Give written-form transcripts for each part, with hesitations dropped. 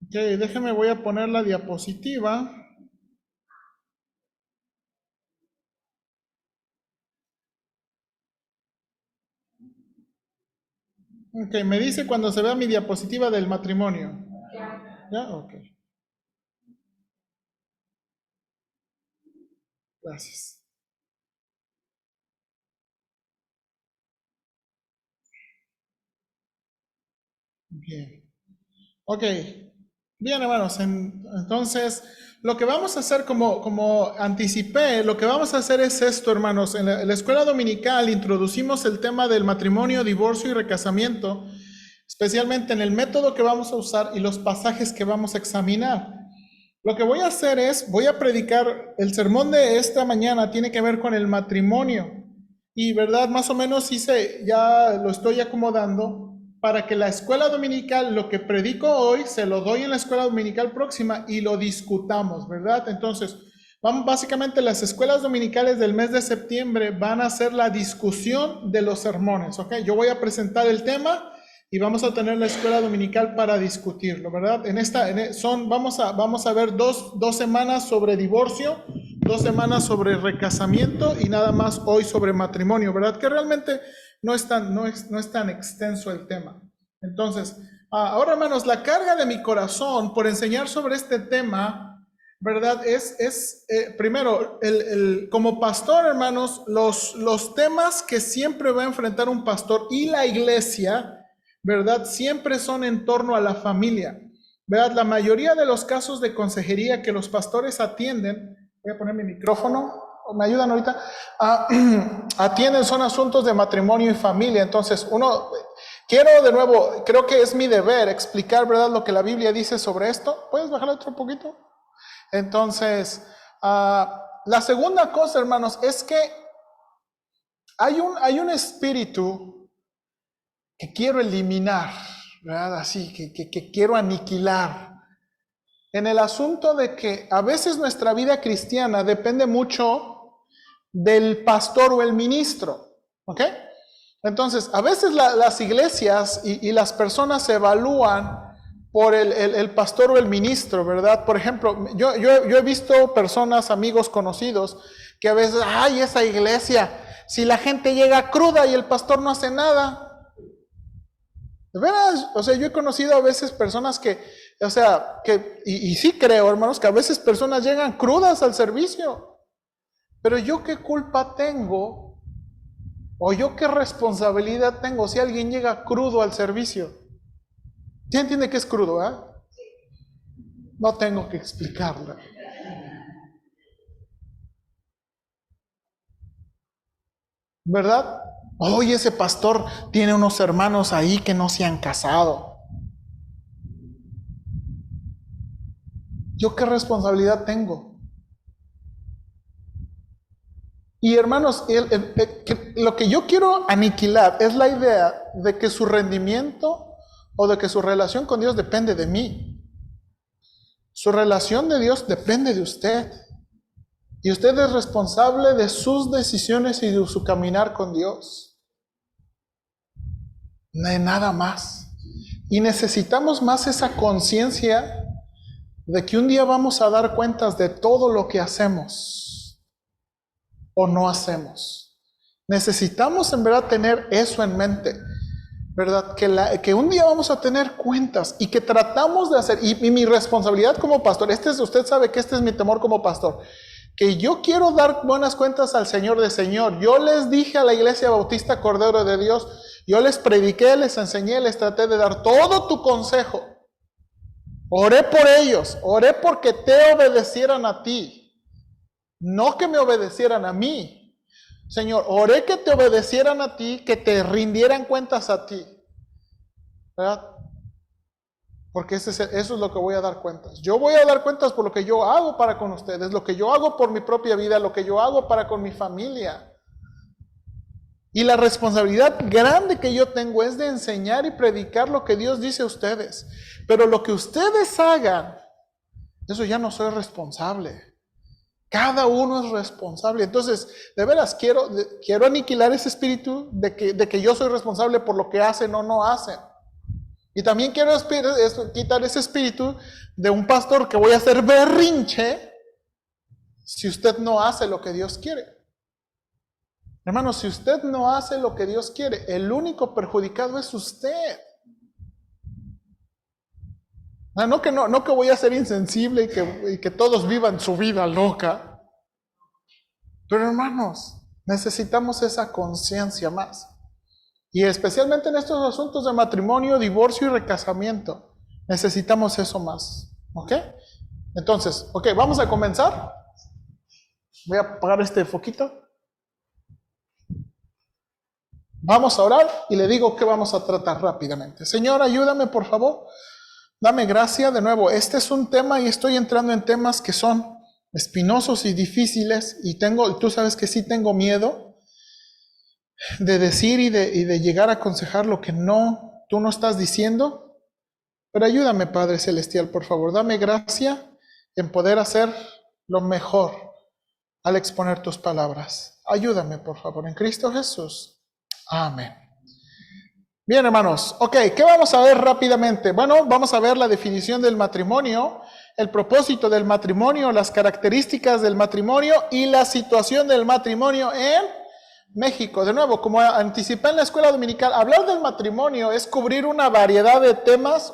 Ok, déjeme, voy a poner la diapositiva. Ok, me dice cuando se vea mi diapositiva del matrimonio. ¿Ya? Ok, gracias. Bien. Ok, bien hermanos, entonces lo que vamos a hacer como anticipé, lo que vamos a hacer es esto hermanos, en la escuela dominical introducimos el tema del matrimonio, divorcio y recasamiento, especialmente en el método que vamos a usar y los pasajes que vamos a examinar. Lo que voy a hacer es, voy a predicar, el sermón de esta mañana tiene que ver con el matrimonio. Y verdad, más o menos hice, ya lo estoy acomodando para que la escuela dominical, lo que predico hoy, se lo doy en la escuela dominical próxima y lo discutamos, ¿verdad? Entonces, vamos, básicamente las escuelas dominicales del mes de septiembre van a ser la discusión de los sermones, ¿ok? Yo voy a presentar el tema y vamos a tener la escuela dominical para discutirlo, ¿verdad? Vamos a ver dos semanas sobre divorcio, 2 semanas sobre recasamiento y nada más hoy sobre matrimonio, ¿verdad? Que realmente no es tan extenso el tema. Entonces, ahora hermanos, la carga de mi corazón por enseñar sobre este tema, ¿verdad? Primero, como pastor, hermanos, los temas que siempre va a enfrentar un pastor y la iglesia, ¿verdad? Siempre son en torno a la familia, ¿verdad? La mayoría de los casos de consejería que los pastores atienden, voy a poner mi micrófono, ¿me ayudan ahorita? Atienden son asuntos de matrimonio y familia, entonces quiero de nuevo, creo que es mi deber explicar, ¿verdad? Lo que la Biblia dice sobre esto. ¿Puedes bajar otro poquito? Entonces, la segunda cosa, hermanos, es que hay un espíritu que quiero eliminar, ¿verdad? Así, que quiero aniquilar. En el asunto de que a veces nuestra vida cristiana depende mucho del pastor o el ministro, ¿ok? Entonces, a veces las iglesias y las personas se evalúan por el pastor o el ministro, ¿verdad? Por ejemplo, yo he visto personas, amigos, conocidos, que a veces, ay, esa iglesia, si la gente llega cruda y el pastor no hace nada, de veras, o sea, yo he conocido a veces personas que, o sea, y sí creo, hermanos, que a veces personas llegan crudas al servicio. Pero yo qué culpa tengo, o yo qué responsabilidad tengo si alguien llega crudo al servicio. ¿Sí entiende que es crudo, eh? No tengo que explicarlo. ¿Verdad? Oye, ese pastor tiene unos hermanos ahí que no se han casado. ¿Yo qué responsabilidad tengo? Y hermanos, lo que yo quiero aniquilar es la idea de que su rendimiento o de que su relación con Dios depende de mí. Su relación de Dios depende de usted. Y usted es responsable de sus decisiones y de su caminar con Dios. De nada más. Y necesitamos más esa conciencia de que un día vamos a dar cuentas de todo lo que hacemos o no hacemos. Necesitamos en verdad tener eso en mente, ¿verdad? Que un día vamos a tener cuentas y que tratamos de hacer, y mi responsabilidad como pastor, usted sabe que este es mi temor como pastor, que yo quiero dar buenas cuentas al Señor de Señor. Yo les dije a la Iglesia Bautista Cordero de Dios, yo les prediqué, les enseñé, les traté de dar todo tu consejo. Oré por ellos, oré porque te obedecieran a ti, no que me obedecieran a mí. Señor, oré que te obedecieran a ti, que te rindieran cuentas a ti, ¿verdad? Porque eso es lo que voy a dar cuentas. Yo voy a dar cuentas por lo que yo hago para con ustedes, lo que yo hago por mi propia vida, lo que yo hago para con mi familia. Y la responsabilidad grande que yo tengo es de enseñar y predicar lo que Dios dice a ustedes. Pero lo que ustedes hagan, eso ya no soy responsable. Cada uno es responsable. Entonces, de veras, quiero aniquilar ese espíritu de que yo soy responsable por lo que hacen o no hacen. Y también quiero quitar ese espíritu de un pastor que voy a hacer berrinche si usted no hace lo que Dios quiere. Hermano, si usted no hace lo que Dios quiere, el único perjudicado es usted. No que voy a ser insensible y que todos vivan su vida loca. Pero hermanos, necesitamos esa conciencia más. Y especialmente en estos asuntos de matrimonio, divorcio y recasamiento, necesitamos eso más. ¿Ok? Entonces, vamos a comenzar. Voy a apagar este foquito. Vamos a orar y le digo que vamos a tratar rápidamente. Señor, ayúdame por favor. Dame gracia de nuevo. Este es un tema y estoy entrando en temas que son espinosos y difíciles. Y tú sabes que sí tengo miedo de decir y de llegar a aconsejar lo que tú no estás diciendo. Pero ayúdame, Padre Celestial, por favor. Dame gracia en poder hacer lo mejor al exponer tus palabras. Ayúdame, por favor, en Cristo Jesús. Amén. Bien, hermanos. ¿Qué vamos a ver rápidamente? Bueno, vamos a ver la definición del matrimonio, el propósito del matrimonio, las características del matrimonio y la situación del matrimonio en México. De nuevo, como anticipé en la escuela dominical, hablar del matrimonio es cubrir una variedad de temas.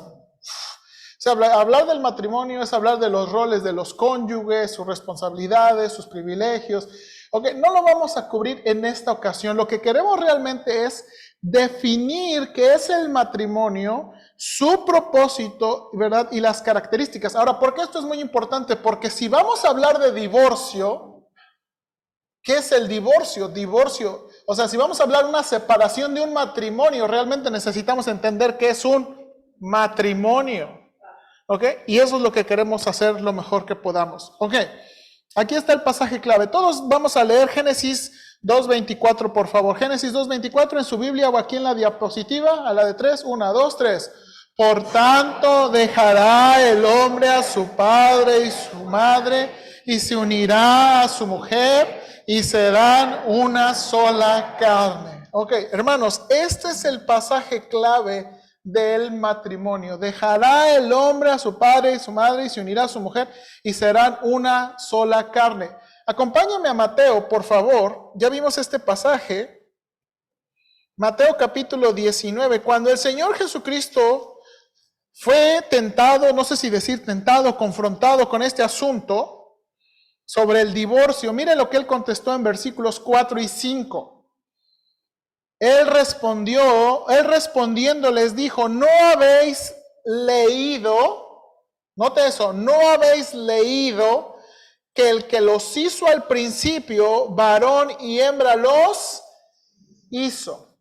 Hablar del matrimonio es hablar de los roles de los cónyuges, sus responsabilidades, sus privilegios. No lo vamos a cubrir en esta ocasión. Lo que queremos realmente es definir qué es el matrimonio, su propósito, ¿verdad? Y las características. Ahora, ¿por qué esto es muy importante? Porque si vamos a hablar de divorcio, ¿qué es el divorcio? Si vamos a hablar de una separación de un matrimonio, realmente necesitamos entender qué es un matrimonio. Y eso es lo que queremos hacer lo mejor que podamos. Aquí está el pasaje clave. Todos vamos a leer Génesis 2:24, por favor. Génesis 2:24 en su Biblia o aquí en la diapositiva, a la de 3. 1, 2, 3. Por tanto, dejará el hombre a su padre y su madre y se unirá a su mujer y serán una sola carne. Hermanos, este es el pasaje clave del matrimonio. Dejará el hombre a su padre y su madre y se unirá a su mujer y serán una sola carne. Acompáñame a Mateo, por favor. Ya vimos este pasaje. Mateo capítulo 19. Cuando el Señor Jesucristo fue tentado, no sé si decir tentado, confrontado con este asunto sobre el divorcio, mire lo que él contestó en versículos 4 y 5. Él respondiendo les dijo, ¿no habéis leído? Note eso, ¿no habéis leído que el que los hizo al principio, varón y hembra los hizo?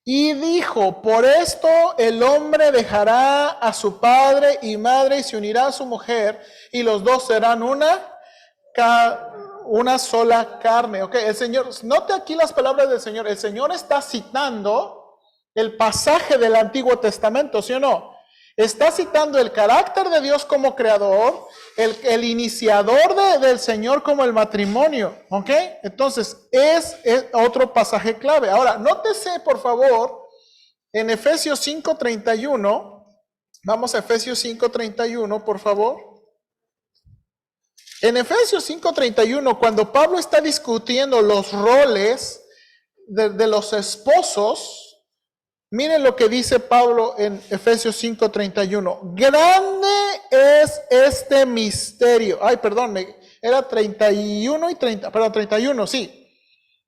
Y dijo, por esto el hombre dejará a su padre y madre y se unirá a su mujer y los dos serán una sola carne. El Señor, note aquí las palabras del Señor. El Señor está citando el pasaje del Antiguo Testamento, ¿sí o no? Está citando el carácter de Dios como creador, el iniciador del Señor como el matrimonio. Entonces, es otro pasaje clave. Ahora, nótese, por favor, en Efesios 5:31. Vamos a Efesios 5:31, por favor. En Efesios 5:31, cuando Pablo está discutiendo los roles de los esposos, miren lo que dice Pablo en Efesios 5:31. Grande es este misterio. Era 31 y 30, perdón, 31, sí.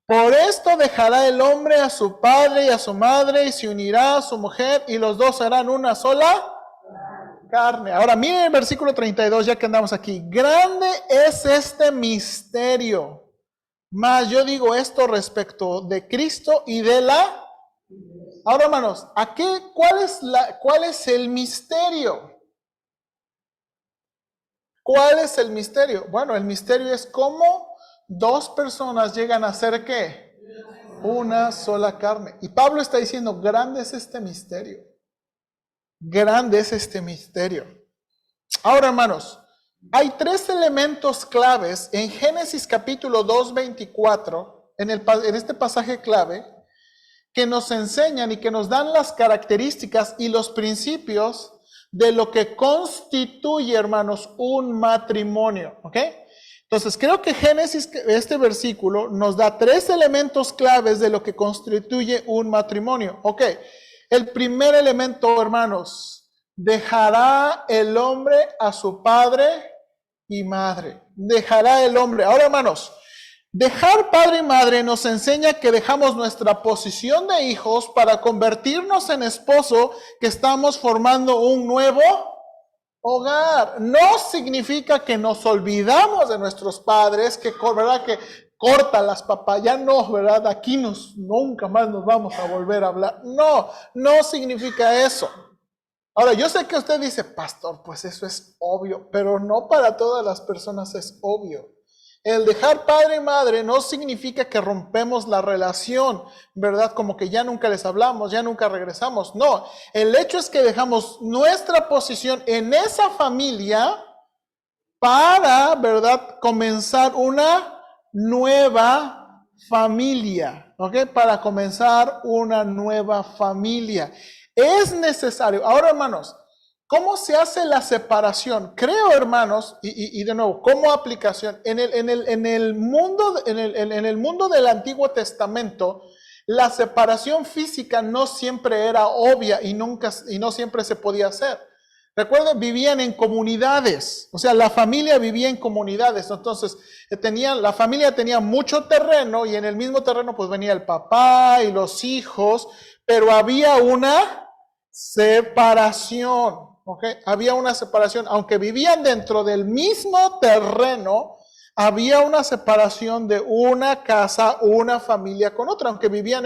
Por esto dejará el hombre a su padre y a su madre y se unirá a su mujer y los dos serán una sola carne. Ahora miren el versículo 32, ya que andamos aquí. Grande es este misterio. Mas yo digo esto respecto de Cristo y de la... Ahora, hermanos, ¿cuál es el misterio? ¿Cuál es el misterio? Bueno, el misterio es cómo dos personas llegan a ser ¿qué? Una sola carne. Y Pablo está diciendo, grande es este misterio. Grande es este misterio. Ahora, hermanos, hay tres elementos claves en Génesis capítulo 2:24, en este pasaje clave, que nos enseñan y que nos dan las características y los principios de lo que constituye, hermanos, un matrimonio, ¿ok? Entonces, creo que Génesis, este versículo, nos da 3 elementos claves de lo que constituye un matrimonio, ¿ok? El primer elemento, hermanos, dejará el hombre a su padre y madre. Dejará el hombre. Ahora, hermanos, dejar padre y madre nos enseña que dejamos nuestra posición de hijos para convertirnos en esposo, que estamos formando un nuevo hogar. No significa que nos olvidamos de nuestros padres, que, ¿verdad?, que cortan las papayas. No, ¿verdad? Aquí nunca más nos vamos a volver a hablar. No, no significa eso. Ahora, yo sé que usted dice, pastor, pues eso es obvio, pero no para todas las personas es obvio. El dejar padre y madre no significa que rompemos la relación, ¿verdad? Como que ya nunca les hablamos, ya nunca regresamos. No, el hecho es que dejamos nuestra posición en esa familia para, ¿verdad?, comenzar una nueva familia, ¿ok? Para comenzar una nueva familia. Es necesario. Ahora, hermanos, ¿cómo se hace la separación? Creo, hermanos, y de nuevo, como aplicación, en el mundo del Antiguo Testamento, la separación física no siempre era obvia y no siempre se podía hacer. Recuerden, vivían en comunidades, o sea, la familia vivía en comunidades. Entonces, la familia tenía mucho terreno y en el mismo terreno pues venía el papá y los hijos, pero había una separación, ¿ok? Había una separación, aunque vivían dentro del mismo terreno, había una separación de una casa, una familia con otra, aunque vivían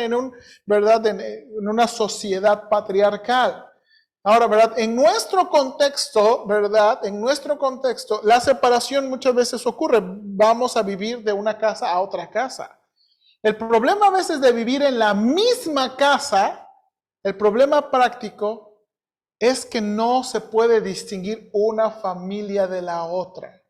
¿verdad?, en una sociedad patriarcal. Ahora, ¿verdad? En nuestro contexto, ¿verdad? En nuestro contexto, la separación muchas veces ocurre. Vamos a vivir de una casa a otra casa. El problema a veces de vivir en la misma casa, el problema práctico es que no se puede distinguir una familia de la otra.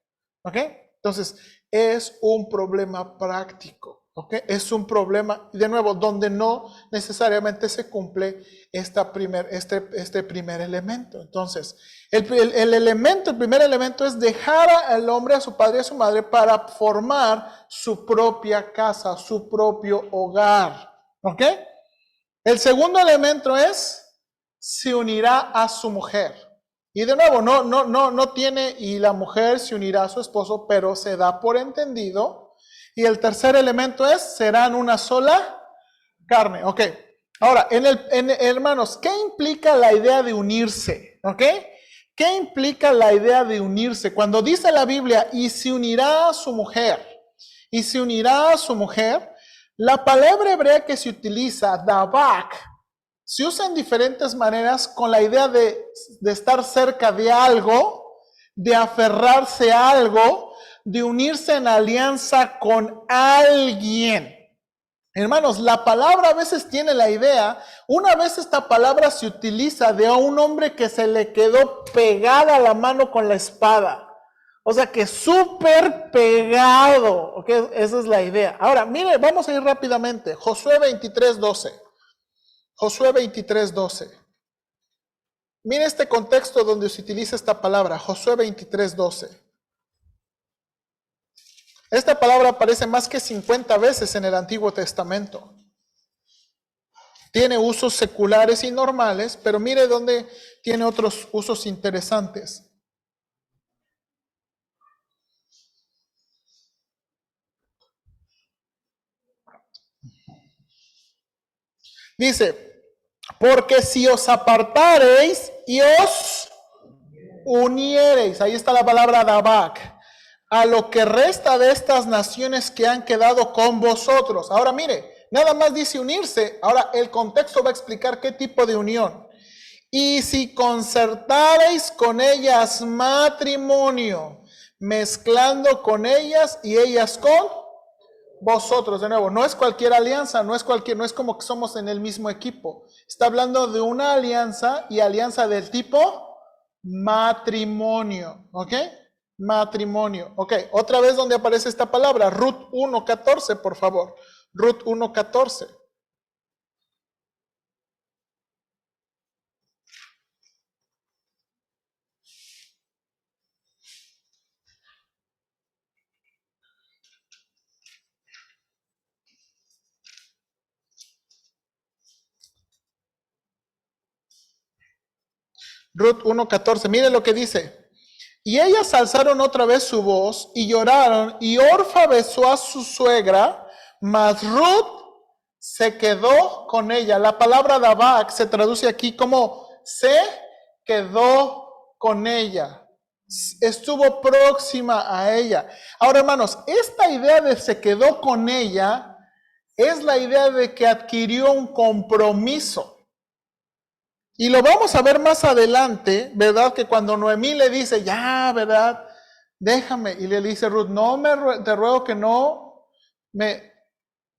¿Ok? Entonces, es un problema práctico. ¿Ok? Es un problema, de nuevo, donde no necesariamente se cumple este primer elemento. Entonces, el primer elemento es dejar al hombre, a su padre y a su madre para formar su propia casa, su propio hogar. ¿Ok? El segundo elemento es, se unirá a su mujer. Y de nuevo, no tiene, y la mujer se unirá a su esposo, pero se da por entendido. Y el tercer elemento es, serán una sola carne. Ok. Ahora, hermanos, ¿qué implica la idea de unirse? ¿Ok? ¿Qué implica la idea de unirse? Cuando dice la Biblia, y se unirá a su mujer, y se unirá a su mujer, la palabra hebrea que se utiliza, dabak, se usa en diferentes maneras con la idea de estar cerca de algo, de aferrarse a algo, de unirse en alianza con alguien. Hermanos, la palabra a veces tiene la idea, una vez esta palabra se utiliza de un hombre que se le quedó pegada la mano con la espada. O sea que súper pegado, ¿ok? Esa es la idea. Ahora, mire, vamos a ir rápidamente. Josué 23:12. Josué 23:12. Mire este contexto donde se utiliza esta palabra, Josué 23:12. Esta palabra aparece más que 50 veces en el Antiguo Testamento. Tiene usos seculares y normales, pero mire dónde tiene otros usos interesantes. Dice, porque si os apartareis y os uniereis, ahí está la palabra dabak, a lo que resta de estas naciones que han quedado con vosotros. Ahora mire, nada más dice unirse. Ahora el contexto va a explicar qué tipo de unión. Y si concertareis con ellas matrimonio, mezclando con ellas y ellas con vosotros. De nuevo, no es cualquier alianza, no es como que somos en el mismo equipo. Está hablando de una alianza, y alianza del tipo matrimonio. ¿Ok? Matrimonio. Ok, otra vez donde aparece esta palabra, Ruth 1:14, por favor. Ruth 1:14. Ruth 1:14, mire lo que dice. Y ellas alzaron otra vez su voz y lloraron, y Orfa besó a su suegra, mas Ruth se quedó con ella. La palabra Dabak se traduce aquí como se quedó con ella. Estuvo próxima a ella. Ahora, hermanos, esta idea de se quedó con ella es la idea de que adquirió un compromiso. Y lo vamos a ver más adelante, ¿verdad? Que cuando Noemí le dice, ya, ¿verdad? Déjame. Y le dice Ruth, no te ruego que no me...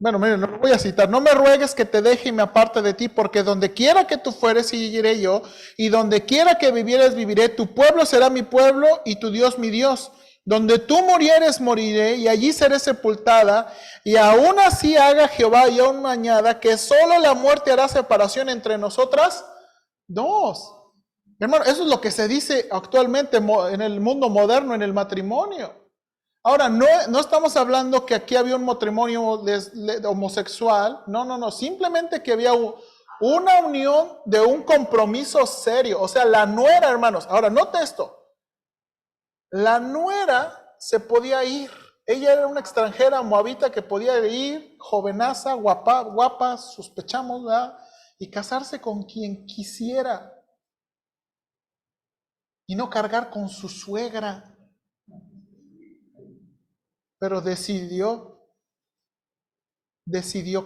Bueno, miren, no lo voy a citar. No me ruegues que te deje y me aparte de ti, porque donde quiera que tú fueres, iré yo, y donde quiera que vivieres, viviré. Tu pueblo será mi pueblo y tu Dios mi Dios. Donde tú murieres, moriré, y allí seré sepultada. Y aún así haga Jehová y aún me añada que solo la muerte hará separación entre nosotras dos. Hermano, eso es lo que se dice actualmente en el mundo moderno, en el matrimonio. Ahora, no estamos hablando que aquí había un matrimonio homosexual, no, simplemente que había una unión de un compromiso serio, o sea, la nuera, hermanos, ahora note esto, la nuera se podía ir, ella era una extranjera moabita que podía ir, jovenaza, guapa, sospechamos, ¿verdad? Y casarse con quien quisiera y no cargar con su suegra. Pero decidió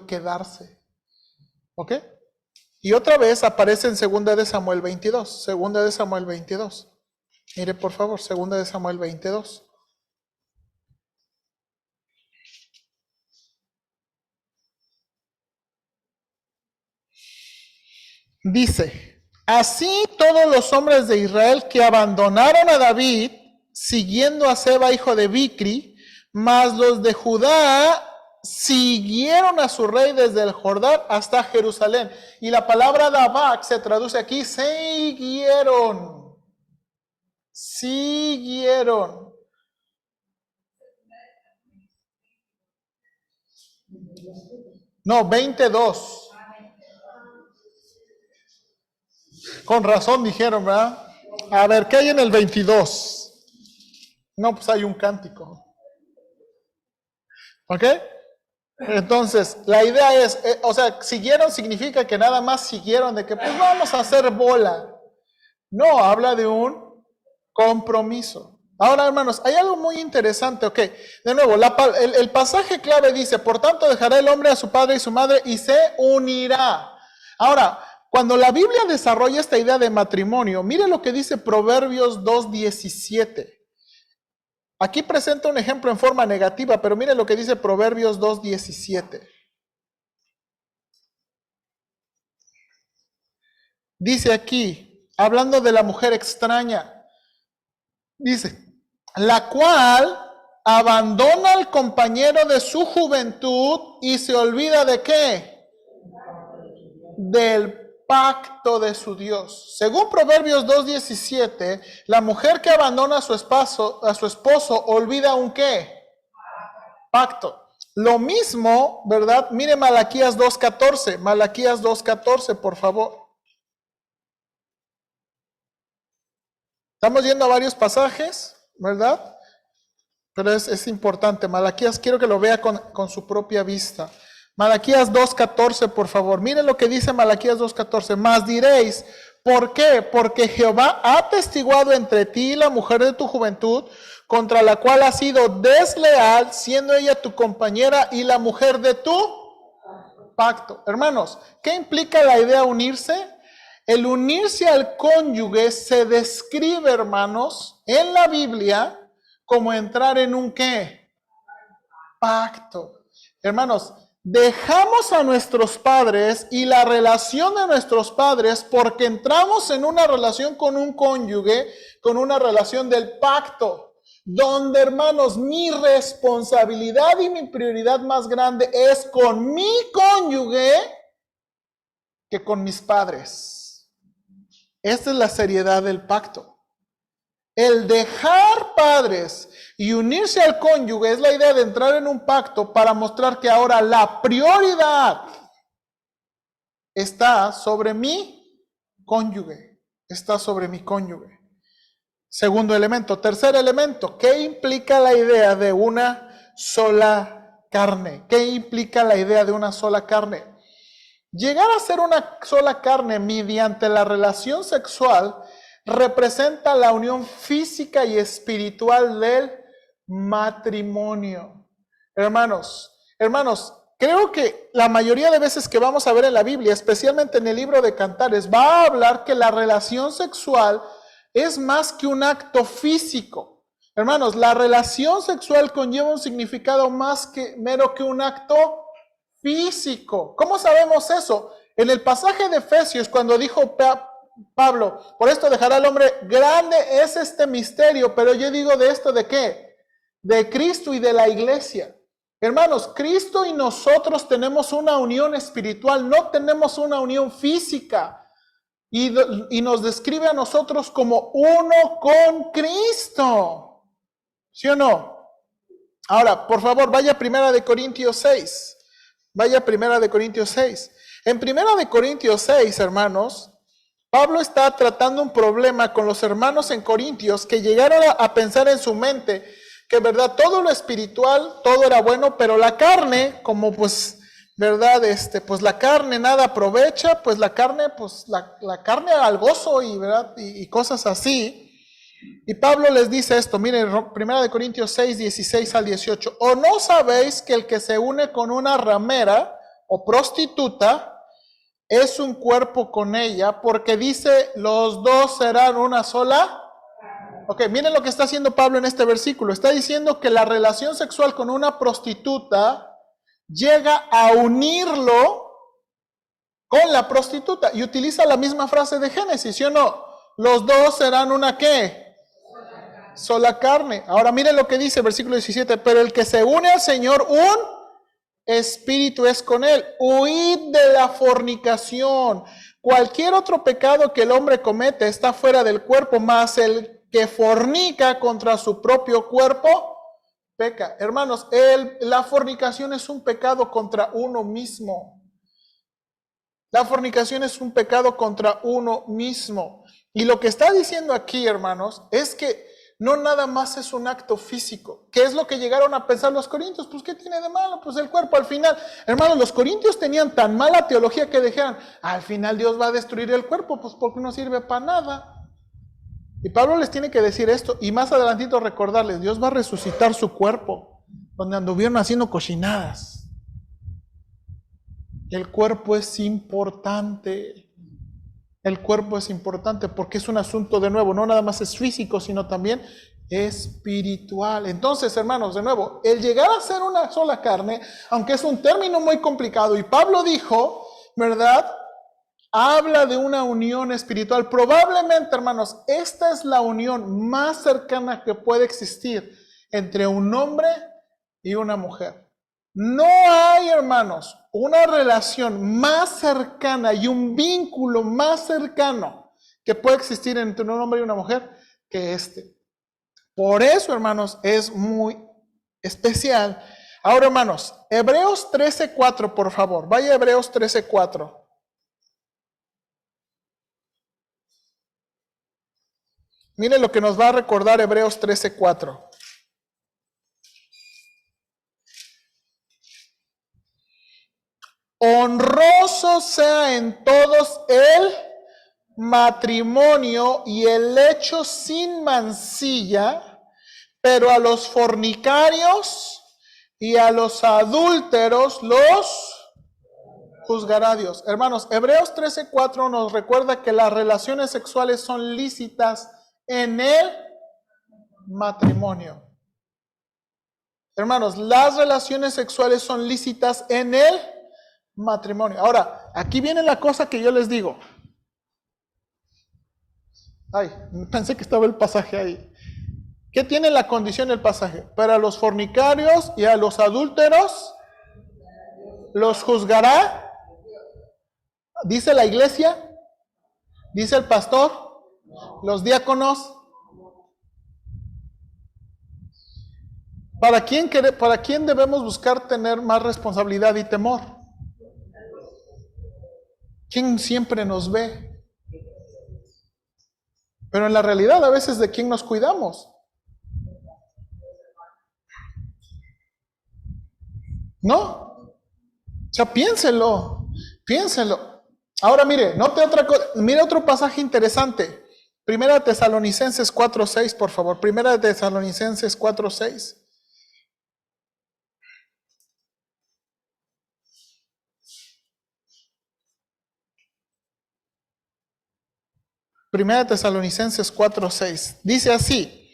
quedarse. ¿Ok? Y otra vez aparece en 2 de Samuel 22. 2 de Samuel 22. Mire, por favor, 2 de Samuel 22. Dice, así todos los hombres de Israel que abandonaron a David, siguiendo a Seba, hijo de Bicri, mas los de Judá siguieron a su rey desde el Jordán hasta Jerusalén. Y la palabra Dabak se traduce aquí, siguieron. No, 22. Con razón dijeron, ¿verdad? A ver, ¿qué hay en el 22? No, pues hay un cántico. ¿Ok? Entonces, la idea es, o sea, siguieron significa que nada más siguieron de que pues vamos a hacer bola. No, habla de un compromiso. Ahora, hermanos, hay algo muy interesante, ok. De nuevo, el pasaje clave dice, por tanto dejará el hombre a su padre y su madre y se unirá. Ahora, cuando la Biblia desarrolla esta idea de matrimonio, mire lo que dice Proverbios 2:17. Aquí presenta un ejemplo en forma negativa, pero mire lo que dice Proverbios 2:17. Dice aquí, hablando de la mujer extraña, dice, la cual abandona al compañero de su juventud y se olvida de ¿qué? Del pacto de su Dios. Según Proverbios 2:17, la mujer que abandona a su esposo olvida un ¿qué? Pacto. Lo mismo, ¿verdad? Mire Malaquías 2:14. Malaquías 2:14, por favor. Estamos yendo a varios pasajes, ¿verdad? Pero es importante. Malaquías, quiero que lo vea con su propia vista. Malaquías 2:14, por favor. Miren lo que dice Malaquías 2:14. Mas diréis, ¿por qué? Porque Jehová ha atestiguado entre ti y la mujer de tu juventud, contra la cual has sido desleal, siendo ella tu compañera y la mujer de tu pacto. Hermanos, ¿qué implica la idea unirse? El unirse al cónyuge se describe, hermanos, en la Biblia como entrar en un ¿qué? Pacto. Hermanos, dejamos a nuestros padres y la relación de nuestros padres porque entramos en una relación con un cónyuge, con una relación del pacto, donde, hermanos, mi responsabilidad y mi prioridad más grande es con mi cónyuge que con mis padres. Esta es la seriedad del pacto. El dejar padres y unirse al cónyuge es la idea de entrar en un pacto para mostrar que ahora la prioridad está sobre mi cónyuge. está sobre mi cónyuge. Segundo elemento. Tercer elemento, ¿qué implica la idea de una sola carne? ¿Qué implica la idea de una sola carne? Llegar a ser una sola carne mediante la relación sexual representa la unión física y espiritual del matrimonio. Hermanos, creo que la mayoría de veces que vamos a ver en la Biblia, especialmente en el libro de Cantares, va a hablar que la relación sexual es más que un acto físico. Hermanos, la relación sexual conlleva un significado más que mero que un acto físico. ¿Cómo sabemos eso? En el pasaje de Efesios, cuando dijo Pablo, por esto dejará el hombre, grande es este misterio, pero yo digo de esto, ¿de qué? De Cristo y de la iglesia. Hermanos, Cristo y nosotros tenemos una unión espiritual, no tenemos una unión física. Y nos describe a nosotros como uno con Cristo. ¿Sí o no? Ahora, por favor, vaya a 1 Corintios 6. Vaya a 1 Corintios 6. En 1 Corintios 6, hermanos, Pablo está tratando un problema con los hermanos en Corintios que llegaron a pensar en su mente que, verdad, todo lo espiritual, todo era bueno, pero la carne, como pues, verdad, pues la carne nada aprovecha, pues la carne al gozo y, verdad, y cosas así. Y Pablo les dice esto, miren, 1 Corintios 6, 16 al 18. ¿O no sabéis que el que se une con una ramera o prostituta es un cuerpo con ella? Porque dice, los dos serán una sola. Ok, miren lo que está haciendo Pablo en este versículo. Está diciendo que la relación sexual con una prostituta llega a unirlo con la prostituta. Y utiliza la misma frase de Génesis, ¿sí o no? Los dos serán una ¿qué? Sola carne. Ahora miren lo que dice versículo 17. Pero el que se une al Señor, un espíritu es con él. Huid de la fornicación. Cualquier otro pecado que el hombre comete está fuera del cuerpo, mas el que fornica contra su propio cuerpo peca. Hermanos, la fornicación es un pecado contra uno mismo. La fornicación es un pecado contra uno mismo. Y lo que está diciendo aquí, hermanos, es que no nada más es un acto físico. ¿Qué es lo que llegaron a pensar los corintios? Pues ¿qué tiene de malo? Pues el cuerpo al final. Hermanos, los corintios tenían tan mala teología que dijeron, al final Dios va a destruir el cuerpo, pues porque no sirve para nada. Y Pablo les tiene que decir esto, y más adelantito recordarles, Dios va a resucitar su cuerpo, donde anduvieron haciendo cochinadas. El cuerpo es importante. El cuerpo es importante porque es un asunto, de nuevo, no nada más es físico, sino también espiritual. Entonces, hermanos, de nuevo, el llegar a ser una sola carne, aunque es un término muy complicado, y Pablo dijo, ¿verdad? Habla de una unión espiritual. Probablemente, hermanos, esta es la unión más cercana que puede existir entre un hombre y una mujer. No hay, hermanos, una relación más cercana y un vínculo más cercano que puede existir entre un hombre y una mujer que este. Por eso, hermanos, es muy especial. Ahora, hermanos, Hebreos 13:4, por favor. Vaya a Hebreos 13:4. Mire lo que nos va a recordar Hebreos 13:4. Honroso sea en todos el matrimonio y el lecho sin mancilla, pero a los fornicarios y a los adúlteros los juzgará Dios. Hermanos, Hebreos 13:4 nos recuerda que las relaciones sexuales son lícitas en el matrimonio. Hermanos, las relaciones sexuales son lícitas en el matrimonio. Ahora, aquí viene la cosa que yo les digo. Ay, pensé que estaba el pasaje ahí. ¿Qué tiene la condición del pasaje? Para los fornicarios y a los adúlteros los juzgará. Dice la iglesia, dice el pastor, los diáconos. ¿Para quién debemos buscar tener más responsabilidad y temor? ¿Quién siempre nos ve? Pero en la realidad, a veces, ¿de quién nos cuidamos? ¿No? O sea, piénselo, piénselo. Ahora mire, note otra cosa, mire otro pasaje interesante. Primera de Tesalonicenses 4:6, por favor. Primera de Tesalonicenses 4:6. Primera de Tesalonicenses 4:6. Dice así: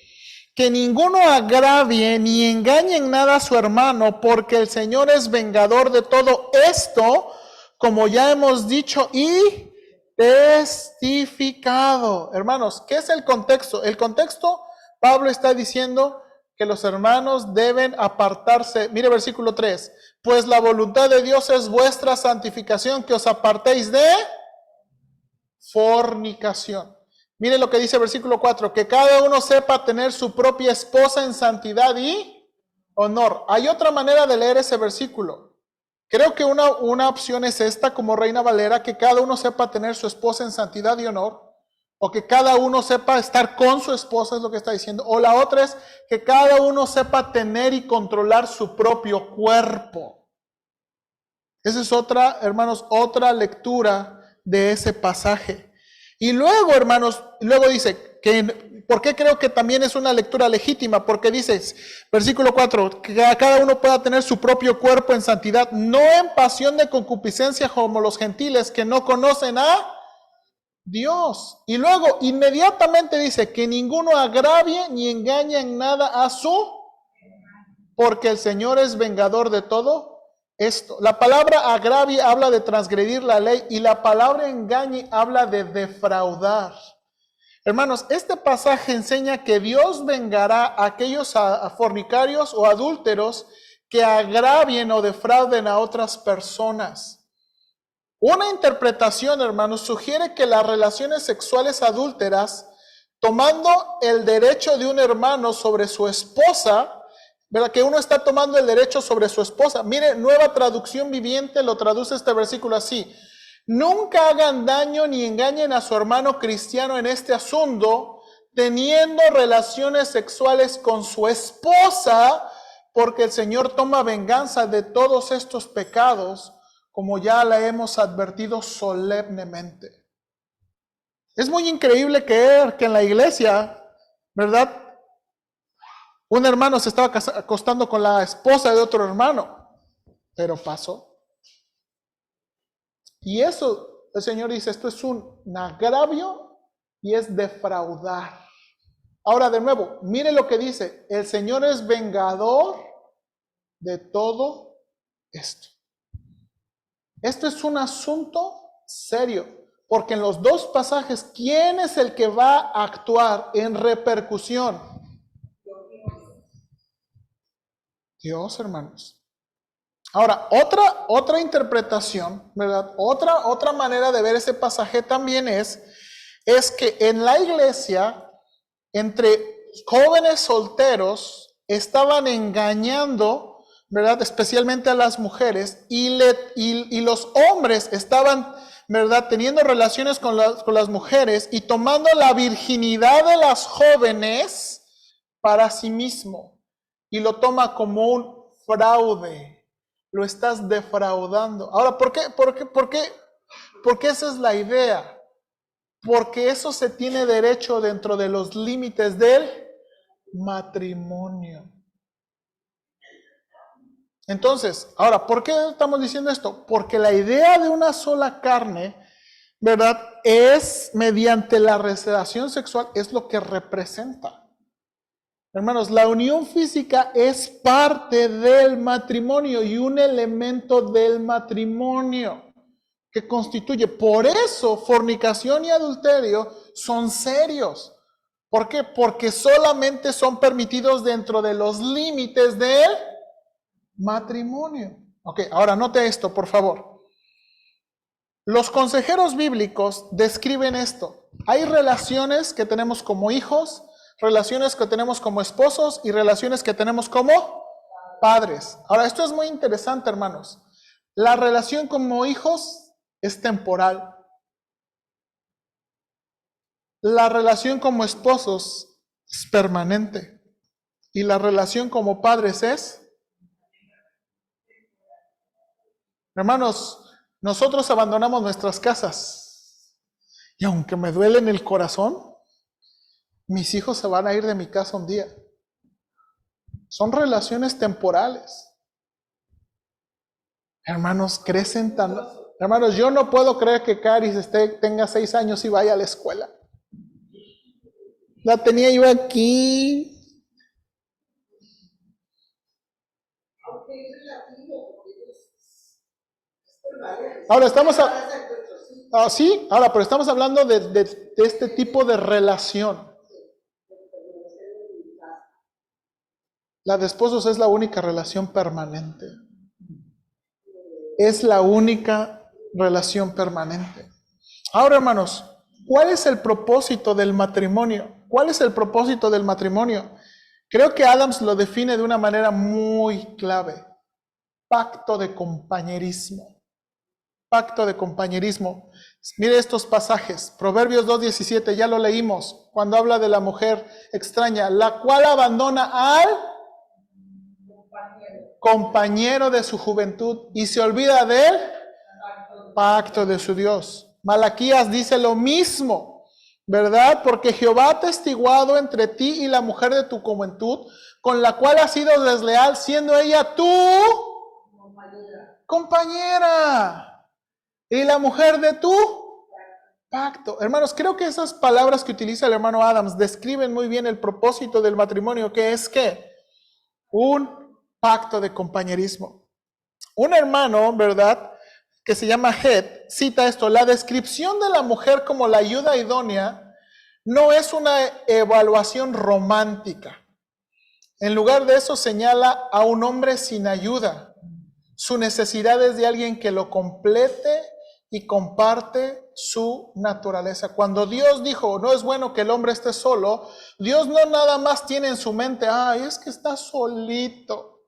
que ninguno agravie ni engañe en nada a su hermano, porque el Señor es vengador de todo esto, como ya hemos dicho y testificado. Hermanos, ¿qué es el contexto? El contexto, Pablo está diciendo que los hermanos deben apartarse. Mire versículo 3. Pues la voluntad de Dios es vuestra santificación, que os apartéis de fornicación. Mire lo que dice el versículo 4, que cada uno sepa tener su propia esposa en santidad y honor. Hay otra manera de leer ese versículo. Creo que una opción es esta, como Reina Valera, que cada uno sepa tener su esposa en santidad y honor, o que cada uno sepa estar con su esposa, es lo que está diciendo. O la otra es que cada uno sepa tener y controlar su propio cuerpo. Esa es otra, hermanos, otra lectura de ese pasaje. Y luego, hermanos, luego dice que, ¿por qué creo que también es una lectura legítima? Porque dice, versículo 4, que cada uno pueda tener su propio cuerpo en santidad, no en pasión de concupiscencia como los gentiles que no conocen a Dios. Y luego, inmediatamente dice que ninguno agravie ni engañe en nada a su, porque el Señor es vengador de todo esto. La palabra agravie habla de transgredir la ley y la palabra engañe habla de defraudar. Hermanos, este pasaje enseña que Dios vengará a aquellos fornicarios o adúlteros que agravien o defrauden a otras personas. Una interpretación, hermanos, sugiere que las relaciones sexuales adúlteras, tomando el derecho de un hermano sobre su esposa, ¿verdad? Que uno está tomando el derecho sobre su esposa. Mire, Nueva Traducción Viviente lo traduce este versículo así: nunca hagan daño ni engañen a su hermano cristiano en este asunto, teniendo relaciones sexuales con su esposa, porque el Señor toma venganza de todos estos pecados, como ya la hemos advertido solemnemente. Es muy increíble creer que en la iglesia, ¿verdad?, un hermano se estaba acostando con la esposa de otro hermano, pero pasó. Y eso, el Señor dice, esto es un agravio y es defraudar. Ahora de nuevo, mire lo que dice, el Señor es vengador de todo esto. Esto es un asunto serio, porque en los dos pasajes, ¿quién es el que va a actuar en repercusión? Dios, hermanos. Ahora, otra interpretación, ¿verdad? Otra manera de ver ese pasaje también es que en la iglesia, entre jóvenes solteros, estaban engañando, ¿verdad?, especialmente a las mujeres, y los hombres estaban, ¿verdad?, teniendo relaciones con las mujeres y tomando la virginidad de las jóvenes para sí mismo. Y lo toma como un fraude. Lo estás defraudando. Ahora, ¿por qué? Porque esa es la idea. Porque eso se tiene derecho dentro de los límites del matrimonio. Entonces, ahora, ¿por qué estamos diciendo esto? Porque la idea de una sola carne, ¿verdad?, es mediante la relación sexual, es lo que representa. Hermanos, la unión física es parte del matrimonio y un elemento del matrimonio que constituye. Por eso, fornicación y adulterio son serios. ¿Por qué? Porque solamente son permitidos dentro de los límites del matrimonio. Ok, ahora note esto, por favor. Los consejeros bíblicos describen esto. Hay relaciones que tenemos como hijos, relaciones que tenemos como esposos y relaciones que tenemos como padres. Ahora, esto es muy interesante, hermanos. La relación como hijos es temporal. La relación como esposos es permanente y la relación como padres es, hermanos, nosotros abandonamos nuestras casas y aunque me duele en el corazón, mis hijos se van a ir de mi casa un día. Son relaciones temporales. Hermanos, crecen tan... Hermanos, yo no puedo creer que Caris tenga 6 años y vaya a la escuela. La tenía yo aquí. Ahora estamos sí, ahora, pero estamos hablando de este tipo de relación. La de esposos es la única relación permanente. Es la única relación permanente. Ahora, hermanos, ¿cuál es el propósito del matrimonio? ¿Cuál es el propósito del matrimonio? Creo que Adams lo define de una manera muy clave. Pacto de compañerismo. Pacto de compañerismo. Mire estos pasajes. Proverbios 2:17, ya lo leímos, cuando habla de la mujer extraña, la cual abandona al compañero de su juventud y se olvida del pacto de su Dios. Malaquías dice lo mismo, ¿verdad? Porque Jehová ha testiguado entre ti y la mujer de tu juventud, con la cual has sido desleal, siendo ella tu compañera y la mujer de tu pacto. Hermanos, creo que esas palabras que utiliza el hermano Adams describen muy bien el propósito del matrimonio, que es que un pacto de compañerismo. Un hermano, ¿verdad?, que se llama Head, cita esto: la descripción de la mujer como la ayuda idónea no es una evaluación romántica. En lugar de eso señala a un hombre sin ayuda. Su necesidad es de alguien que lo complete y comparte su naturaleza. Cuando Dios dijo, no es bueno que el hombre esté solo, Dios no nada más tiene en su mente, ay, es que está solito.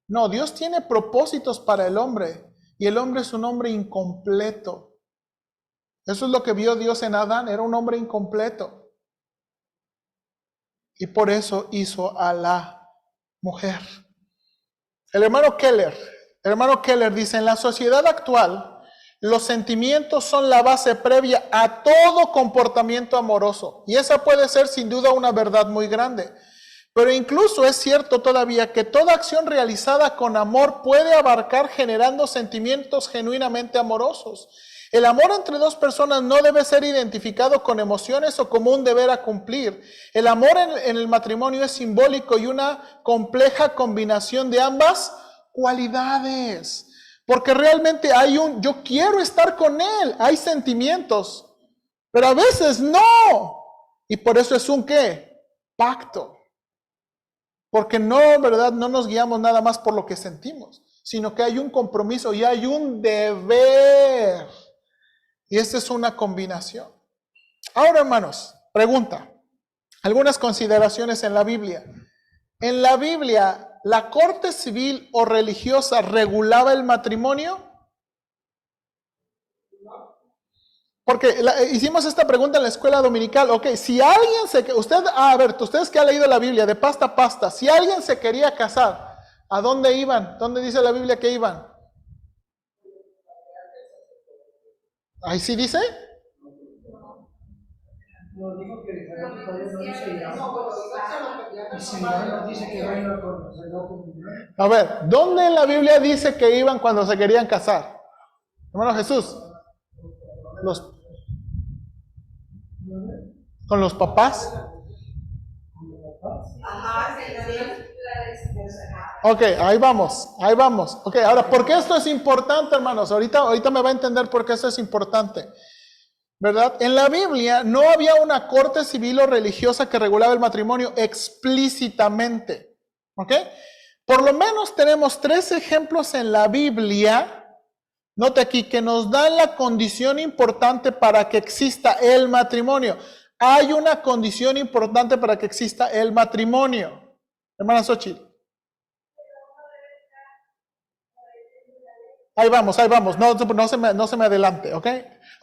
No, Dios tiene propósitos para el hombre y el hombre es un hombre incompleto. Eso es lo que vio Dios en Adán, era un hombre incompleto. Y por eso hizo a la mujer. El hermano Keller dice, en la sociedad actual, los sentimientos son la base previa a todo comportamiento amoroso. Y esa puede ser sin duda una verdad muy grande. Pero incluso es cierto todavía que toda acción realizada con amor puede abarcar generando sentimientos genuinamente amorosos. El amor entre dos personas no debe ser identificado con emociones o como un deber a cumplir. El amor en el matrimonio es simbólico y una compleja combinación de ambas cualidades. Porque realmente hay yo quiero estar con él, hay sentimientos, pero a veces no. Y por eso es un ¿qué? Pacto. Porque no, ¿verdad? No nos guiamos nada más por lo que sentimos, sino que hay un compromiso y hay un deber. Y esta es una combinación. Ahora, hermanos, pregunta. Algunas consideraciones en la Biblia. En la Biblia, ¿la corte civil o religiosa regulaba el matrimonio? Porque hicimos esta pregunta en la escuela dominical. Ok, si alguien ustedes que han leído la Biblia de pasta a pasta, si alguien se quería casar, ¿a dónde iban? ¿Dónde dice la Biblia que iban? ¿Ahí sí dice? No dijo que no dice que iban con A ver, ¿dónde en la Biblia dice que iban cuando se querían casar? Hermano Jesús. ¿Con los papás? Ok, ahí vamos. Ok, ahora, ¿por qué esto es importante, hermanos? Ahorita me va a entender por qué esto es importante. ¿Verdad? En la Biblia no había una corte civil o religiosa que regulaba el matrimonio explícitamente. ¿Ok? Por lo menos tenemos 3 ejemplos en la Biblia, note aquí, que nos dan la condición importante para que exista el matrimonio. Hay una condición importante para que exista el matrimonio. Hermana Xochitl. Ahí vamos, no se me adelante, ¿ok?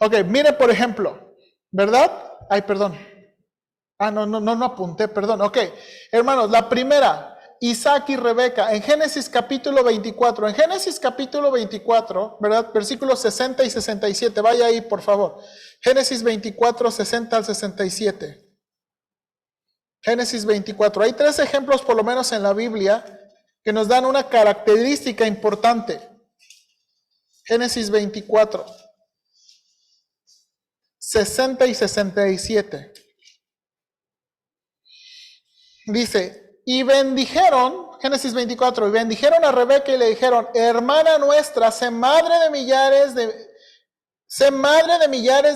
Ok, mire por ejemplo, ¿verdad? Ay, perdón. No apunté, perdón. Ok, hermanos, la primera, Isaac y Rebeca, en Génesis capítulo 24. En Génesis capítulo 24, ¿verdad? Versículos 60 y 67. Vaya ahí, por favor. Génesis 24, 60 al 67. Génesis 24. Hay 3 ejemplos, por lo menos en la Biblia, que nos dan una característica importante. Génesis 24, 60 y 67. Dice, y bendijeron, Génesis 24, y bendijeron a Rebeca y le dijeron, hermana nuestra, sé madre de millares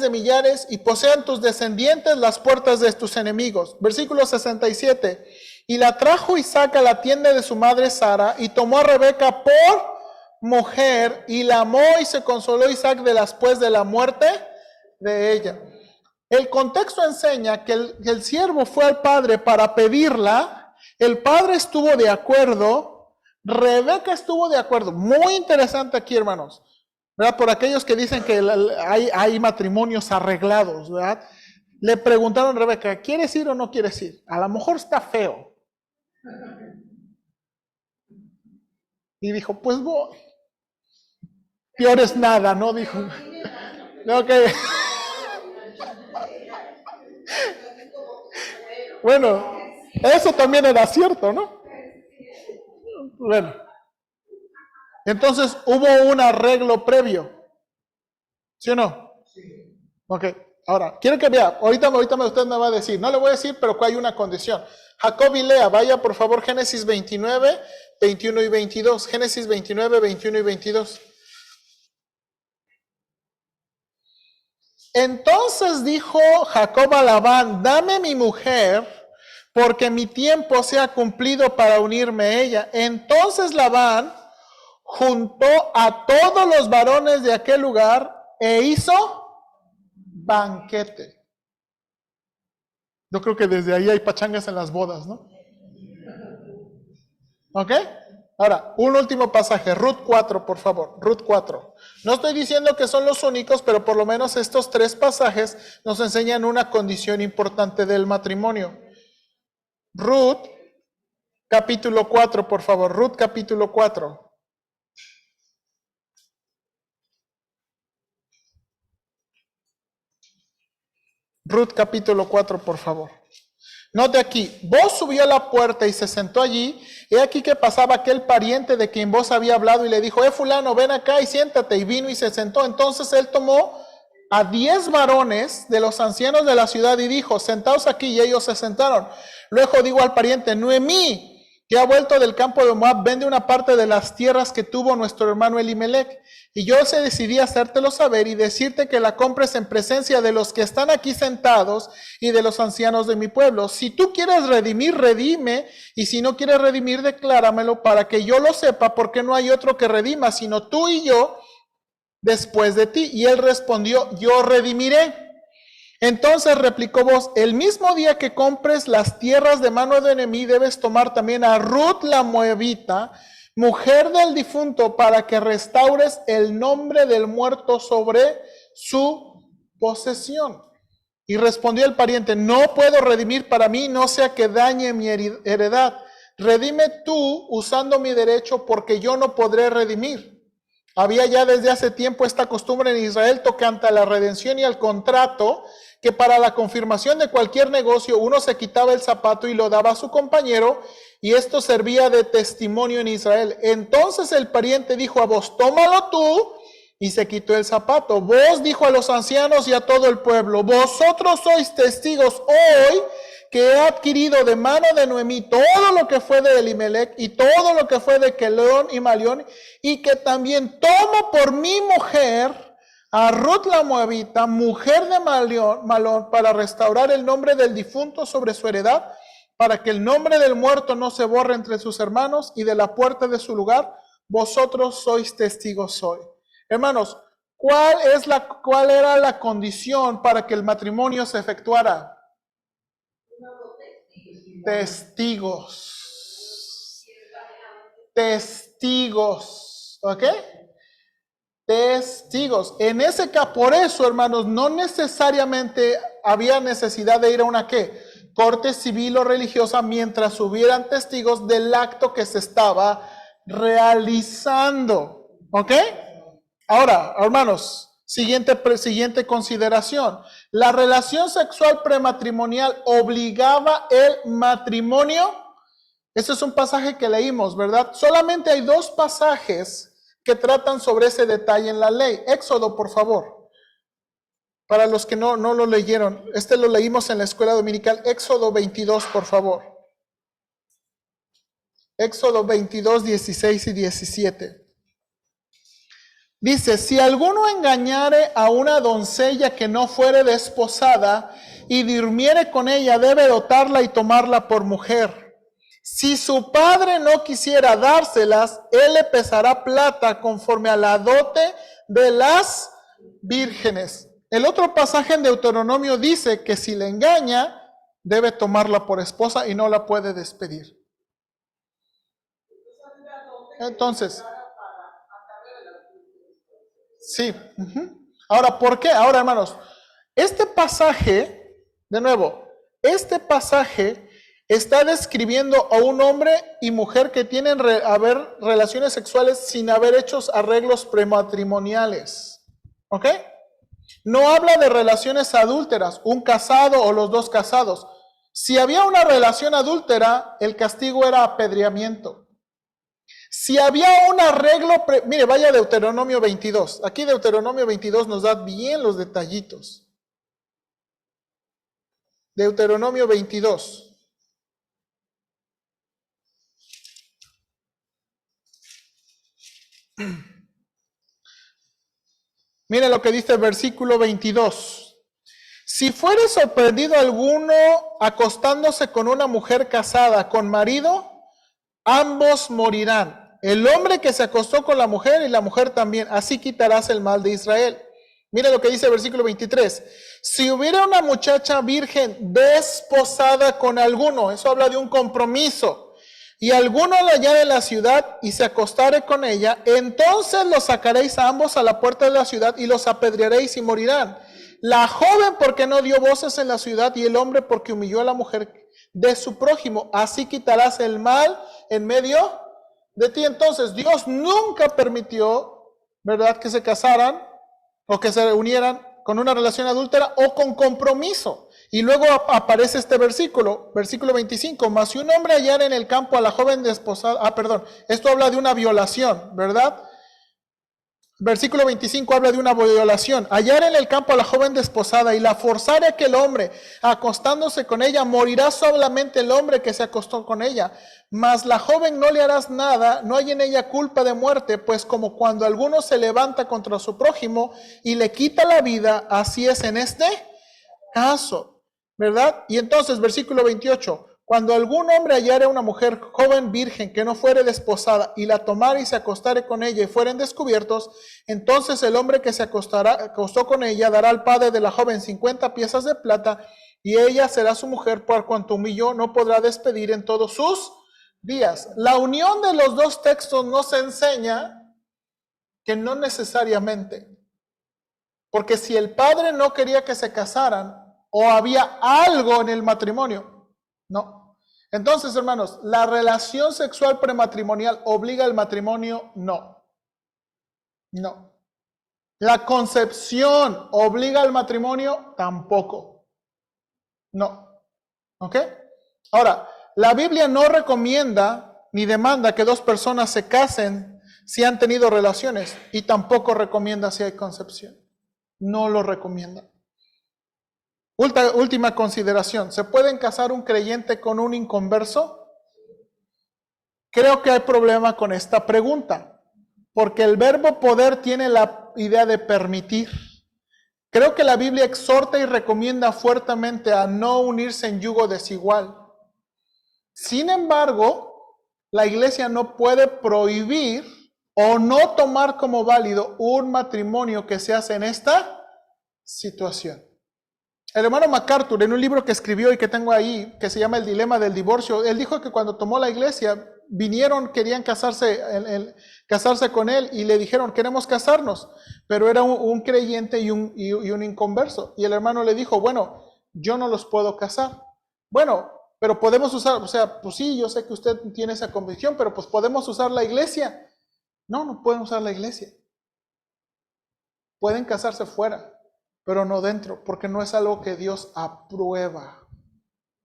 de millares y posean tus descendientes las puertas de tus enemigos. Versículo 67. Y la trajo Isaac a la tienda de su madre Sara y tomó a Rebeca por mujer y la amó y se consoló Isaac después de la muerte de ella. El contexto enseña que el siervo fue al padre para pedirla, el padre estuvo de acuerdo, Rebeca estuvo de acuerdo. Muy interesante aquí, hermanos, ¿verdad? Por aquellos que dicen que hay matrimonios arreglados, ¿verdad? Le preguntaron a Rebeca, ¿quieres ir o no quieres ir? A lo mejor está feo. Y dijo, pues voy. Peor es nada, ¿no? Dijo. Ok. Bueno, eso también era cierto, ¿no? Bueno, entonces hubo un arreglo previo, ¿sí o no? Ok, ahora, quiero que vea, ahorita usted me va a decir, no le voy a decir, pero que hay una condición. Jacob y Lea, vaya por favor, Génesis 29, 21 y 22. Génesis 29, 21 y 22. Entonces dijo Jacob a Labán, dame mi mujer, porque mi tiempo se ha cumplido para unirme a ella. Entonces Labán juntó a todos los varones de aquel lugar e hizo banquete. Yo creo que desde ahí hay pachangas en las bodas, ¿no? ¿Ok? Ahora, un último pasaje, Ruth 4, por favor, Ruth 4. No estoy diciendo que son los únicos, pero por lo menos estos 3 pasajes nos enseñan una condición importante del matrimonio. Ruth, capítulo 4, por favor, Ruth, capítulo 4. Ruth, capítulo 4, por favor. Note aquí, vos subió a la puerta y se sentó allí. He aquí que pasaba aquel pariente de quien vos había hablado y le dijo, fulano, ven acá y siéntate. Y vino y se sentó. Entonces él tomó a 10 varones de los ancianos de la ciudad y dijo, sentaos aquí, y ellos se sentaron. Luego digo al pariente, Noemí, que ha vuelto del campo de Moab, vende una parte de las tierras que tuvo nuestro hermano Elimelech. Y yo se decidí hacértelo saber y decirte que la compres en presencia de los que están aquí sentados y de los ancianos de mi pueblo. Si tú quieres redimir, redime, y si no quieres redimir, decláramelo para que yo lo sepa, porque no hay otro que redima, sino tú y yo después de ti. Y él respondió, yo redimiré. Entonces replicó vos, el mismo día que compres las tierras de mano de Noemí, debes tomar también a Ruth la moabita, mujer del difunto, para que restaures el nombre del muerto sobre su posesión. Y respondió el pariente, no puedo redimir para mí, no sea que dañe mi heredad. Redime tú usando mi derecho, porque yo no podré redimir. Había ya desde hace tiempo esta costumbre en Israel tocante a la redención y al contrato, que para la confirmación de cualquier negocio uno se quitaba el zapato y lo daba a su compañero, y esto servía de testimonio en Israel. Entonces el pariente dijo a vos, tómalo tú, y se quitó el zapato. Vos, dijo a los ancianos y a todo el pueblo, vosotros sois testigos hoy que he adquirido de mano de Noemí todo lo que fue de Elimelech y todo lo que fue de Quelión y Malión, y que también tomo por mi mujer a Ruth la moabita, mujer de Malón, para restaurar el nombre del difunto sobre su heredad, para que el nombre del muerto no se borre entre sus hermanos, y de la puerta de su lugar vosotros sois testigos hoy. Hermanos, ¿cuál era la condición para que el matrimonio se efectuara? Testigos, ¿ok? Testigos. En ese caso, por eso, hermanos, no necesariamente había necesidad de ir a una ¿qué? Corte civil o religiosa mientras hubieran testigos del acto que se estaba realizando. ¿Ok? Ahora, hermanos, siguiente consideración. La relación sexual prematrimonial obligaba el matrimonio. Ese es un pasaje que leímos, ¿verdad? Solamente hay 2 pasajes que tratan sobre ese detalle en la ley. Éxodo, por favor. Para los que no lo leyeron, lo leímos en la escuela dominical. Éxodo 22, por favor. Éxodo 22, 16 y 17. Dice, si alguno engañare a una doncella que no fuere desposada y durmiere con ella, debe dotarla y tomarla por mujer. Si su padre no quisiera dárselas, él le pesará plata conforme a la dote de las vírgenes. El otro pasaje en Deuteronomio dice que si le engaña, debe tomarla por esposa y no la puede despedir. Entonces, sí. Ahora, ¿por qué? Ahora, hermanos, este pasaje, de nuevo, este pasaje está describiendo a un hombre y mujer que tienen relaciones sexuales sin haber hecho arreglos prematrimoniales. ¿Ok? No habla de relaciones adúlteras, un casado o los 2 casados. Si había una relación adúltera, el castigo era apedreamiento. Si había un arreglo, mire, vaya a Deuteronomio 22. Aquí Deuteronomio 22 nos da bien los detallitos. Deuteronomio 22. Mira lo que dice el versículo 22. Si fuere sorprendido alguno acostándose con una mujer casada con marido, ambos morirán. El hombre que se acostó con la mujer y la mujer también. Así quitarás el mal de Israel. Mira lo que dice el versículo 23. Si hubiera una muchacha virgen desposada con alguno, eso habla de un compromiso, y alguno la hallare en la ciudad y se acostare con ella, entonces los sacaréis a ambos a la puerta de la ciudad y los apedrearéis y morirán. La joven porque no dio voces en la ciudad y el hombre porque humilló a la mujer de su prójimo. Así quitarás el mal en medio de ti. Entonces Dios nunca permitió, ¿verdad?, que se casaran o que se reunieran con una relación adúltera o con compromiso. Y luego aparece este versículo 25, mas si un hombre hallara en el campo a la joven desposada, esto habla de una violación, ¿verdad? Versículo 25 habla de una violación. Hallar en el campo a la joven desposada y la forzare a aquel hombre acostándose con ella, morirá solamente el hombre que se acostó con ella. Mas la joven no le harás nada, no hay en ella culpa de muerte, pues como cuando alguno se levanta contra su prójimo y le quita la vida, así es en este caso, ¿verdad? Y entonces, versículo 28. Cuando algún hombre hallare a una mujer joven virgen que no fuere desposada y la tomare y se acostare con ella y fueren descubiertos, entonces el hombre que se acostó con ella dará al padre de la joven 50 piezas de plata y ella será su mujer, por cuanto humilló, no podrá despedir en todos sus días. La unión de los 2 textos nos enseña que no necesariamente, porque si el padre no quería que se casaran o había algo en el matrimonio, no. Entonces, hermanos, ¿la relación sexual prematrimonial obliga al matrimonio? No. No. ¿La concepción obliga al matrimonio? Tampoco. No. ¿Ok? Ahora, la Biblia no recomienda ni demanda que 2 personas se casen si han tenido relaciones y tampoco recomienda si hay concepción. No lo recomienda. Última consideración, ¿se pueden casar un creyente con un inconverso? Creo que hay problema con esta pregunta, porque el verbo poder tiene la idea de permitir. Creo que la Biblia exhorta y recomienda fuertemente a no unirse en yugo desigual. Sin embargo, la iglesia no puede prohibir o no tomar como válido un matrimonio que se hace en esta situación. El hermano MacArthur, en un libro que escribió y que tengo ahí, que se llama El dilema del divorcio, él dijo que cuando tomó la iglesia, vinieron, querían casarse con él y le dijeron, queremos casarnos, pero era un creyente y un inconverso. Y el hermano le dijo, bueno, yo no los puedo casar. Bueno, pero podemos usar, o sea, pues sí, yo sé que usted tiene esa convicción, pero pues podemos usar la iglesia. No, no pueden usar la iglesia. Pueden casarse fuera, pero no dentro, porque no es algo que Dios aprueba.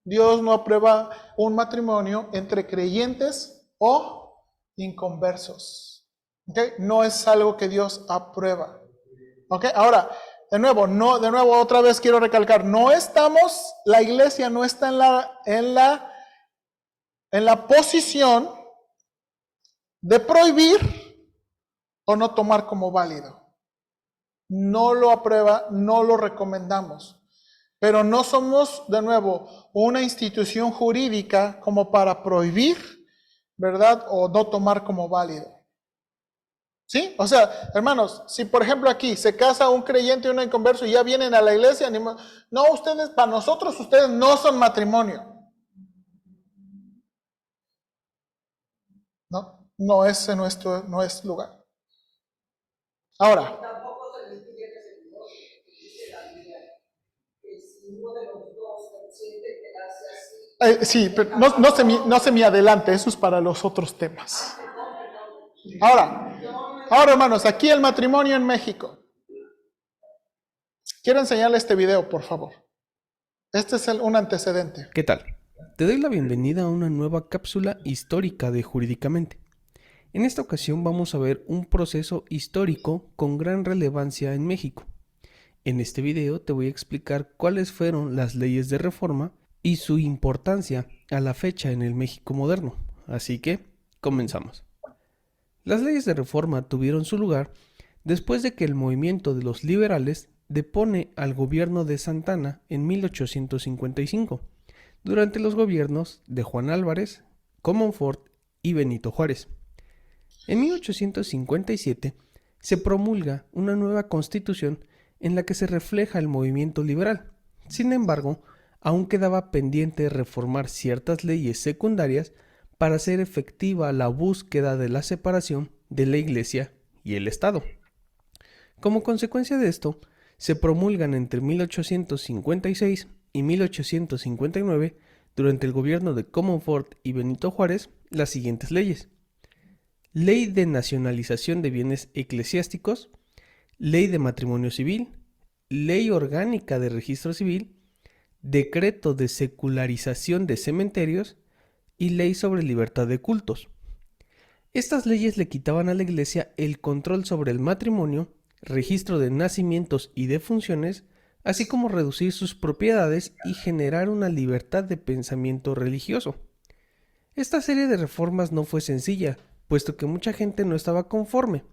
Dios no aprueba un matrimonio entre creyentes o inconversos. ¿Okay? No es algo que Dios aprueba. ¿Okay? Ahora, de nuevo, otra vez quiero recalcar, la iglesia no está en la posición de prohibir o no tomar como válido. No lo aprueba, no lo recomendamos. Pero no somos, de nuevo, una institución jurídica como para prohibir, ¿verdad? O no tomar como válido. ¿Sí? O sea, hermanos, si por ejemplo aquí se casa un creyente y un inconverso y ya vienen a la iglesia, no, ustedes, para nosotros, ustedes no son matrimonio. No es no es lugar. Ahora. Tampoco se les pide que se divorcie, dice la Biblia, que si uno de los dos consiente quedarse así. Sí, pero no se me adelante, eso es para los otros temas. Ahora, hermanos, aquí el matrimonio en México. Quiero enseñarle este video, por favor. Este es un antecedente. ¿Qué tal? Te doy la bienvenida a una nueva cápsula histórica de Jurídicamente. En esta ocasión vamos a ver un proceso histórico con gran relevancia en México. En este video te voy a explicar cuáles fueron las leyes de reforma y su importancia a la fecha en el México moderno. Así que, comenzamos. Las leyes de reforma tuvieron su lugar después de que el movimiento de los liberales depone al gobierno de Santa Anna en 1855, durante los gobiernos de Juan Álvarez, Comonfort y Benito Juárez. En 1857 se promulga una nueva constitución en la que se refleja el movimiento liberal. Sin embargo, aún quedaba pendiente reformar ciertas leyes secundarias para hacer efectiva la búsqueda de la separación de la Iglesia y el Estado. Como consecuencia de esto, se promulgan entre 1856 y 1859, durante el gobierno de Comonfort y Benito Juárez, las siguientes leyes: Ley de Nacionalización de Bienes Eclesiásticos, Ley de Matrimonio Civil, Ley Orgánica de Registro Civil, Decreto de Secularización de Cementerios y Ley sobre Libertad de Cultos. Estas leyes le quitaban a la Iglesia el control sobre el matrimonio, registro de nacimientos y defunciones, así como reducir sus propiedades y generar una libertad de pensamiento religioso. Esta serie de reformas no fue sencilla, puesto que mucha gente no estaba conforme,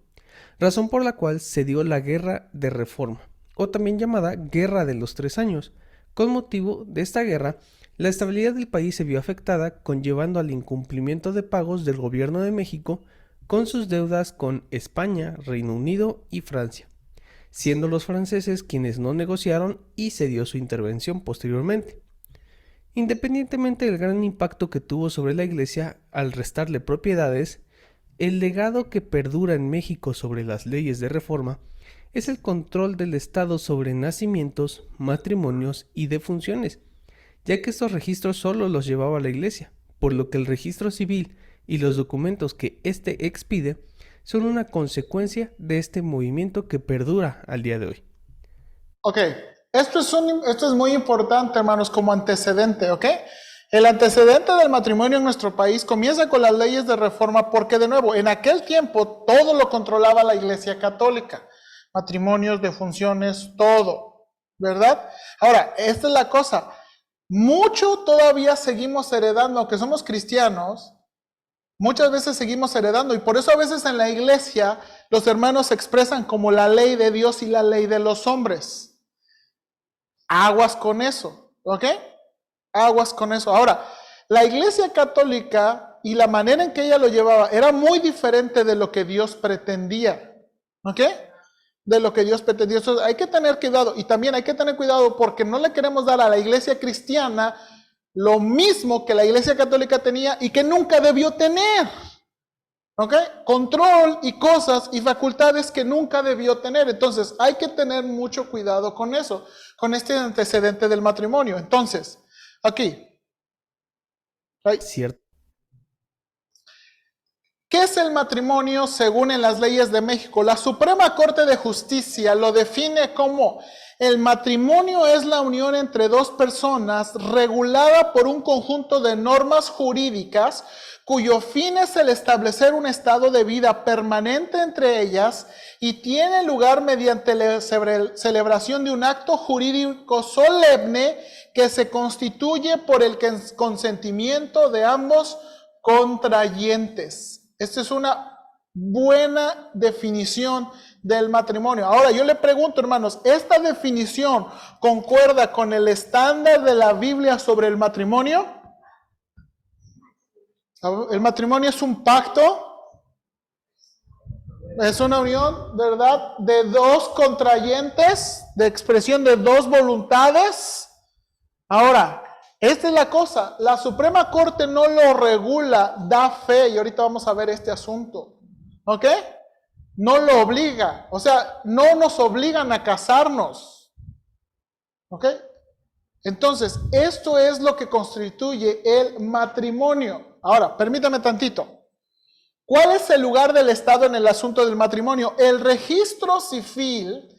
razón por la cual se dio la Guerra de Reforma, o también llamada Guerra de los 3 años. Con motivo de esta guerra, la estabilidad del país se vio afectada, conllevando al incumplimiento de pagos del gobierno de México con sus deudas con España, Reino Unido y Francia, siendo los franceses quienes no negociaron y se dio su intervención posteriormente. Independientemente del gran impacto que tuvo sobre la Iglesia al restarle propiedades, el legado que perdura en México sobre las leyes de reforma es el control del Estado sobre nacimientos, matrimonios y defunciones, ya que estos registros solo los llevaba la Iglesia, por lo que el registro civil y los documentos que éste expide son una consecuencia de este movimiento que perdura al día de hoy. Ok, esto es muy importante, hermanos, como antecedente, ¿ok? El antecedente del matrimonio en nuestro país comienza con las leyes de reforma porque, de nuevo, en aquel tiempo todo lo controlaba la Iglesia Católica. Matrimonios, defunciones, todo, ¿verdad? Ahora, esta es la cosa. Mucho todavía seguimos heredando, aunque somos cristianos, muchas veces seguimos heredando, y por eso a veces en la iglesia los hermanos se expresan como la ley de Dios y la ley de los hombres. Aguas con eso, ¿ok? Aguas con eso. Ahora, la Iglesia Católica y la manera en que ella lo llevaba era muy diferente de lo que Dios pretendía, ¿ok? De lo que Dios pretendía. Entonces, hay que tener cuidado, y también hay que tener cuidado porque no le queremos dar a la iglesia cristiana lo mismo que la Iglesia Católica tenía y que nunca debió tener. ¿Ok? Control y cosas y facultades que nunca debió tener. Entonces, hay que tener mucho cuidado con eso, con este antecedente del matrimonio. Entonces, aquí. Cierto. ¿Qué es el matrimonio según en las leyes de México? La Suprema Corte de Justicia lo define como el matrimonio es la unión entre dos personas regulada por un conjunto de normas jurídicas cuyo fin es el establecer un estado de vida permanente entre ellas y tiene lugar mediante la celebración de un acto jurídico solemne que se constituye por el consentimiento de ambos contrayentes. Esta es una buena definición del matrimonio. Ahora, yo le pregunto, hermanos, ¿esta definición concuerda con el estándar de la Biblia sobre el matrimonio? El matrimonio es un pacto, es una unión, ¿verdad?, de dos contrayentes, de expresión de dos voluntades. Ahora, esta es la cosa, la Suprema Corte no lo regula, da fe, y ahorita vamos a ver este asunto, ¿ok? No lo obliga, o sea, no nos obligan a casarnos, ¿ok? Entonces, esto es lo que constituye el matrimonio. Ahora, permítame tantito. ¿Cuál es el lugar del Estado en el asunto del matrimonio? El registro civil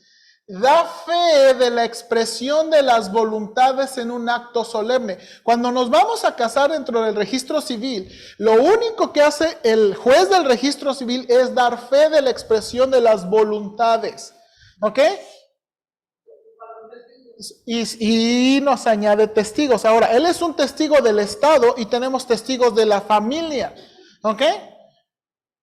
da fe de la expresión de las voluntades en un acto solemne. Cuando nos vamos a casar dentro del registro civil, lo único que hace el juez del registro civil es dar fe de la expresión de las voluntades. ¿Ok? Y nos añade testigos. Ahora, él es un testigo del Estado y tenemos testigos de la familia. ¿Ok?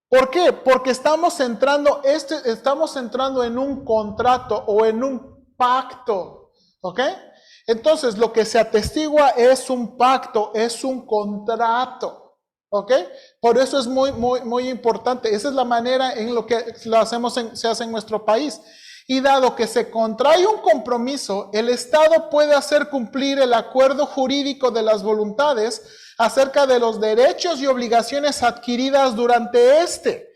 ¿Por qué? Porque estamos entrando en un contrato o en un pacto, ¿ok? Entonces, lo que se atestigua es un pacto, es un contrato, ¿ok? Por eso es muy importante. Esa es la manera en lo que se hace en nuestro país. Y dado que se contrae un compromiso, el Estado puede hacer cumplir el acuerdo jurídico de las voluntades acerca de los derechos y obligaciones adquiridas durante este.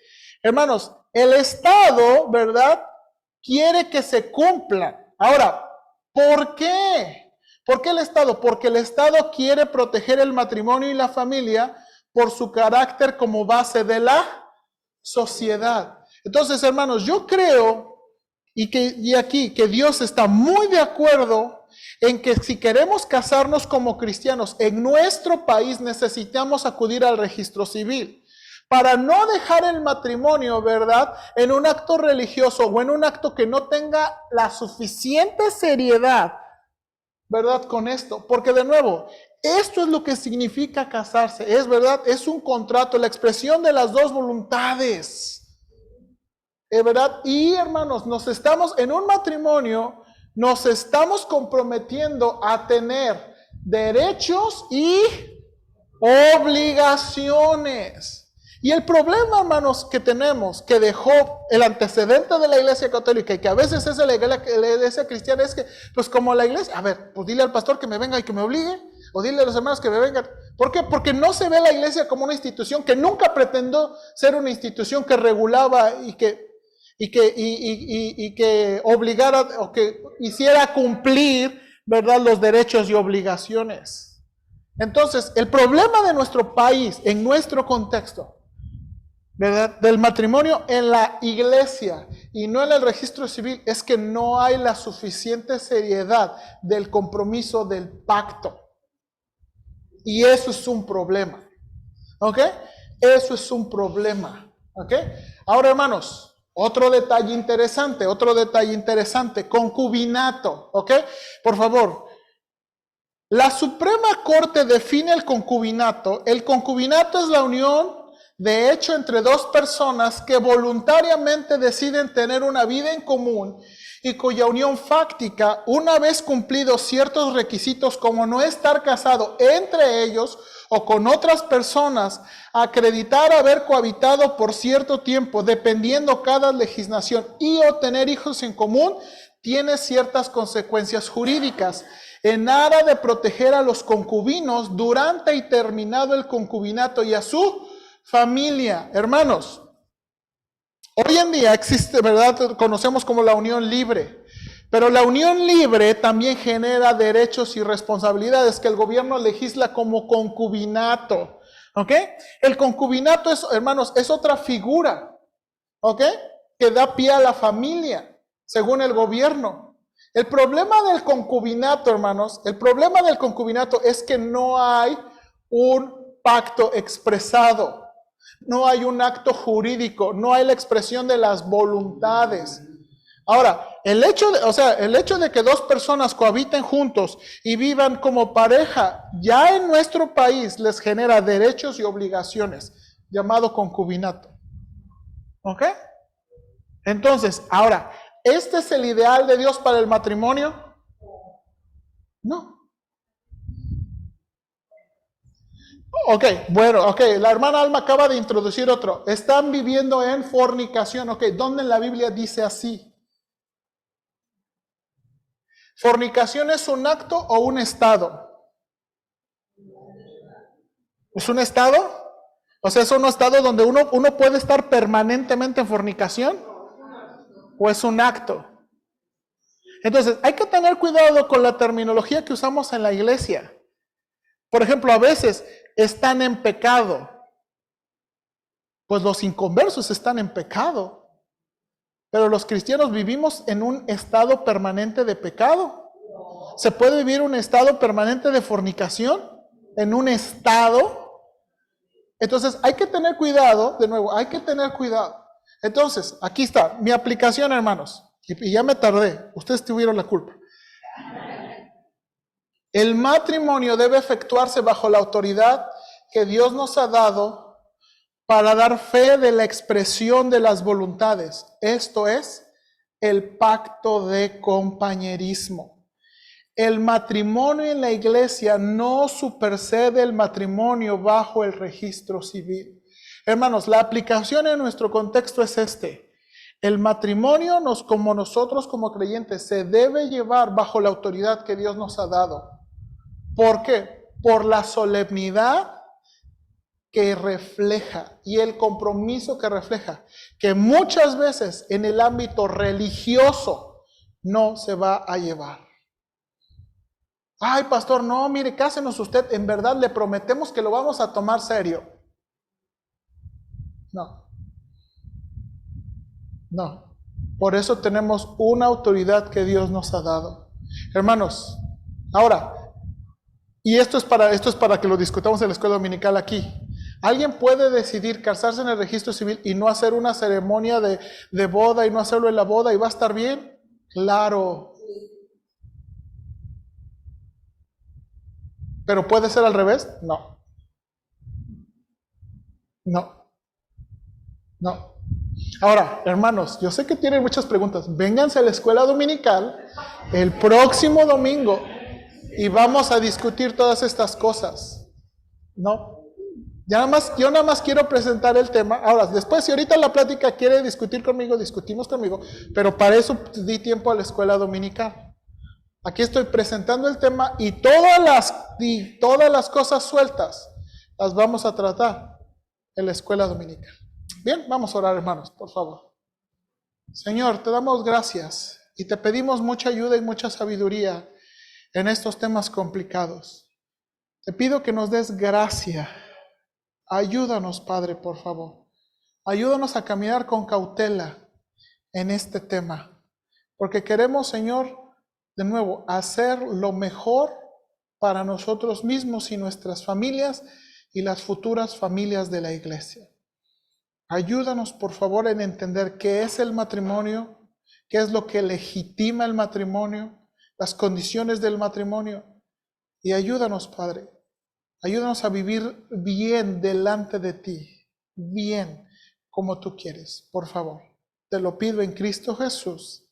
Hermanos, el Estado, ¿verdad?, quiere que se cumplan. Ahora, ¿por qué? ¿Por qué el Estado? Porque el Estado quiere proteger el matrimonio y la familia por su carácter como base de la sociedad. Entonces, hermanos, yo creo y aquí que Dios está muy de acuerdo en que si queremos casarnos como cristianos en nuestro país necesitamos acudir al registro civil para no dejar el matrimonio, ¿verdad?, en un acto religioso o en un acto que no tenga la suficiente seriedad, ¿verdad?, con esto. Porque de nuevo, esto es lo que significa casarse, es verdad, es un contrato, la expresión de las dos voluntades. ¿Verdad? Y hermanos, en un matrimonio, nos estamos comprometiendo a tener derechos y obligaciones. Y el problema, hermanos, que tenemos, que dejó el antecedente de la Iglesia Católica y que a veces es de la Iglesia Cristiana, es que, pues como la Iglesia, a ver, pues dile al pastor que me venga y que me obligue, o dile a los hermanos que me vengan. ¿Por qué? Porque no se ve la Iglesia como una institución que nunca pretendió ser una institución que regulaba y que obligara o que hiciera cumplir, ¿verdad?, los derechos y obligaciones. Entonces, el problema de nuestro país, en nuestro contexto, ¿verdad?, del matrimonio en la iglesia y no en el registro civil, es que no hay la suficiente seriedad del compromiso del pacto. Y eso es un problema. ¿Ok? Eso es un problema. ¿Ok? Ahora, hermanos, otro detalle interesante, concubinato, ¿ok? Por favor, la Suprema Corte define el concubinato. El concubinato es la unión de hecho entre dos personas que voluntariamente deciden tener una vida en común y cuya unión fáctica, una vez cumplidos ciertos requisitos como no estar casado entre ellos o con otras personas, acreditar haber cohabitado por cierto tiempo, dependiendo cada legislación, y o tener hijos en común, tiene ciertas consecuencias jurídicas. En aras de proteger a los concubinos durante y terminado el concubinato y a su familia. Hermanos, hoy en día existe, ¿verdad? Conocemos como la unión libre. Pero la unión libre también genera derechos y responsabilidades que el gobierno legisla como concubinato. ¿Ok? El concubinato es, hermanos, es otra figura. ¿Ok? Que da pie a la familia, según el gobierno. El problema del concubinato, hermanos, el problema del concubinato es que no hay un pacto expresado. No hay un acto jurídico, no hay la expresión de las voluntades. Ahora, el hecho de que dos personas cohabiten juntos y vivan como pareja, ya en nuestro país les genera derechos y obligaciones, llamado concubinato. ¿Ok? Entonces, ahora, ¿este es el ideal de Dios para el matrimonio? No. Ok, bueno, la hermana Alma acaba de introducir otro. Están viviendo en fornicación. Ok, ¿dónde en la Biblia dice así? ¿Fornicación es un acto o un estado? ¿Es un estado? O sea, ¿es un estado donde uno puede estar permanentemente en fornicación? ¿O es un acto? Entonces, hay que tener cuidado con la terminología que usamos en la iglesia. Por ejemplo, a veces están en pecado. Pues los inconversos están en pecado. Pero los cristianos vivimos en un estado permanente de pecado. ¿Se puede vivir un estado permanente de fornicación? ¿En un estado? Entonces hay que tener cuidado, de nuevo, hay que tener cuidado. Entonces, aquí está, mi aplicación, hermanos. Y ya me tardé, ustedes tuvieron la culpa. El matrimonio debe efectuarse bajo la autoridad que Dios nos ha dado para dar fe de la expresión de las voluntades. Esto es el pacto de compañerismo. El matrimonio en la iglesia no supersede el matrimonio bajo el registro civil. Hermanos, la aplicación en nuestro contexto es este. El matrimonio, como nosotros como creyentes, se debe llevar bajo la autoridad que Dios nos ha dado. ¿Por qué? Por la solemnidad que refleja y el compromiso que refleja, que muchas veces en el ámbito religioso no se va a llevar. Ay, pastor, no, mire, cásenos usted, en verdad le prometemos que lo vamos a tomar serio. No. Por eso tenemos una autoridad que Dios nos ha dado. Hermanos, ahora, y esto es para que lo discutamos en la escuela dominical aquí. ¿Alguien puede decidir casarse en el registro civil y no hacer una ceremonia de boda y no hacerlo en la boda y va a estar bien? Claro. ¿Pero puede ser al revés? No. No. Ahora, hermanos, yo sé que tienen muchas preguntas. Vénganse a la escuela dominical el próximo domingo y vamos a discutir todas estas cosas. ¿No? Yo nada más quiero presentar el tema. Ahora, después, si ahorita la plática quiere discutir conmigo, discutimos conmigo, pero para eso di tiempo a la escuela dominical. Aquí estoy presentando el tema y todas las cosas sueltas las vamos a tratar en la escuela dominical. Bien, vamos a orar, hermanos, por favor. Señor, te damos gracias y te pedimos mucha ayuda y mucha sabiduría en estos temas complicados. Te pido que nos des gracia. Ayúdanos, Padre, por favor. Ayúdanos a caminar con cautela en este tema, porque queremos, Señor, de nuevo, hacer lo mejor para nosotros mismos y nuestras familias y las futuras familias de la iglesia. Ayúdanos, por favor, en entender qué es el matrimonio, qué es lo que legitima el matrimonio, las condiciones del matrimonio. Y ayúdanos, Padre, ayúdanos a vivir bien delante de ti, bien como tú quieres, por favor. Te lo pido en Cristo Jesús.